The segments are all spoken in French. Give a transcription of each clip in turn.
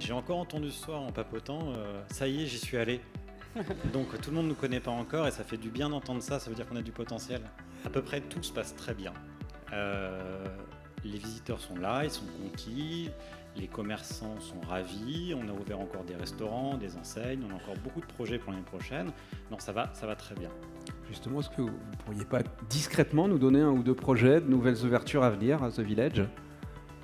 J'ai encore entendu ce soir en papotant, ça y est, j'y suis allé. Donc tout le monde ne nous connaît pas encore et ça fait du bien d'entendre ça, ça veut dire qu'on a du potentiel. À peu près tout se passe très bien. Les visiteurs sont là, ils sont conquis, les commerçants sont ravis, on a ouvert encore des restaurants, des enseignes, on a encore beaucoup de projets pour l'année prochaine. Non, ça va très bien. Justement, est-ce que vous ne pourriez pas discrètement nous donner un ou deux projets, de nouvelles ouvertures à venir à The Village?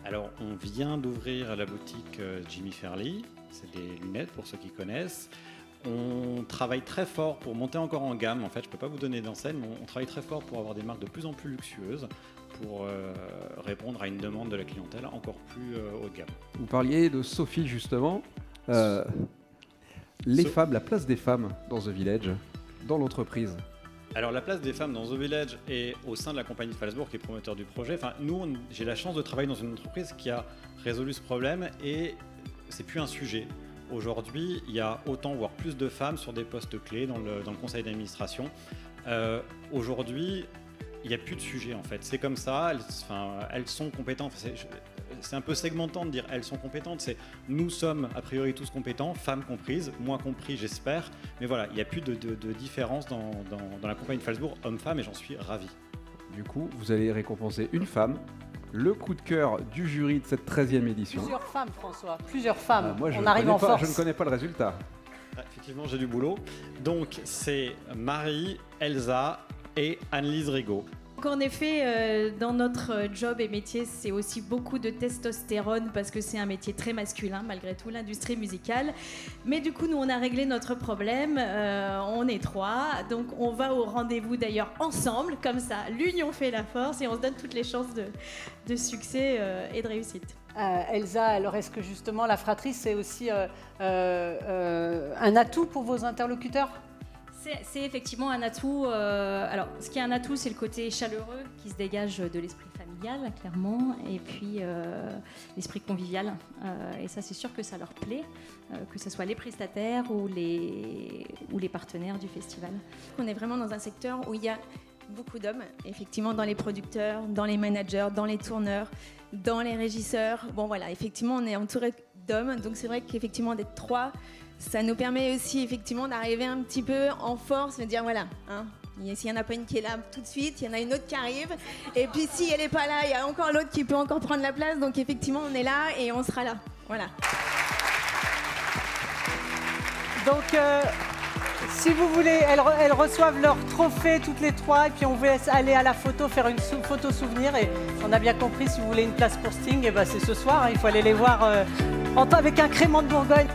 Alors, on vient d'ouvrir la boutique Jimmy Fairley, c'est des lunettes pour ceux qui connaissent. On travaille très fort pour monter encore en gamme. En fait, je ne peux pas vous donner d'enseigne, mais on travaille très fort pour avoir des marques de plus en plus luxueuses, pour répondre à une demande de la clientèle encore plus haut de gamme. Vous parliez de Sophie, justement. Les femmes, la place des femmes dans The Village, dans l'entreprise. Alors, la place des femmes dans The Village et au sein de la compagnie de Phalsbourg, qui est promoteur du projet. Enfin, nous, j'ai la chance de travailler dans une entreprise qui a résolu ce problème et c'est plus un sujet. Aujourd'hui, il y a autant, voire plus de femmes sur des postes clés dans le conseil d'administration. Aujourd'hui, il n'y a plus de sujet en fait. C'est comme ça, elles sont compétentes. C'est un peu segmentant de dire elles sont compétentes. C'est nous sommes a priori tous compétents, femmes comprises, moi compris j'espère. Mais voilà, il n'y a plus de différence dans la compagnie de Phalsbourg, homme-femme, et j'en suis ravi. Du coup, vous allez récompenser une femme. Le coup de cœur du jury de cette 13e édition. Plusieurs femmes, François, plusieurs femmes. Moi, on arrive en force. Je ne connais pas le résultat. Effectivement, j'ai du boulot. Donc, c'est Marie, Elsa et Annelise Rigaud. En effet, dans notre job et métier, c'est aussi beaucoup de testostérone parce que c'est un métier très masculin, malgré tout, l'industrie musicale. Mais du coup, nous, on a réglé notre problème. On est 3, donc on va au rendez-vous d'ailleurs ensemble, comme ça. L'union fait la force et on se donne toutes les chances de succès et de réussite. Elsa, alors est-ce que justement la fratrie, c'est aussi un atout pour vos interlocuteurs ? C'est effectivement un atout. Alors, ce qui est un atout, c'est le côté chaleureux qui se dégage de l'esprit familial, clairement, et puis l'esprit convivial. Et ça, c'est sûr que ça leur plaît, que ce soit les prestataires ou les partenaires du festival. On est vraiment dans un secteur où il y a beaucoup d'hommes, effectivement, dans les producteurs, dans les managers, dans les tourneurs, dans les régisseurs. Bon, voilà, effectivement, on est entouré d'hommes, donc c'est vrai qu'effectivement, d'être 3, ça nous permet aussi effectivement d'arriver un petit peu en force, de dire voilà, hein, s'il n'y en a pas une qui est là tout de suite, il y en a une autre qui arrive. Et puis si elle n'est pas là, il y a encore l'autre qui peut encore prendre la place. Donc effectivement, on est là et on sera là. Voilà. Donc, si vous voulez, elles reçoivent leur trophée toutes les 3 et puis on vous laisse aller à la photo, faire une photo souvenir. Et on a bien compris, si vous voulez une place pour Sting, et ben c'est ce soir, hein, il faut aller les voir avec un crément de Bourgogne.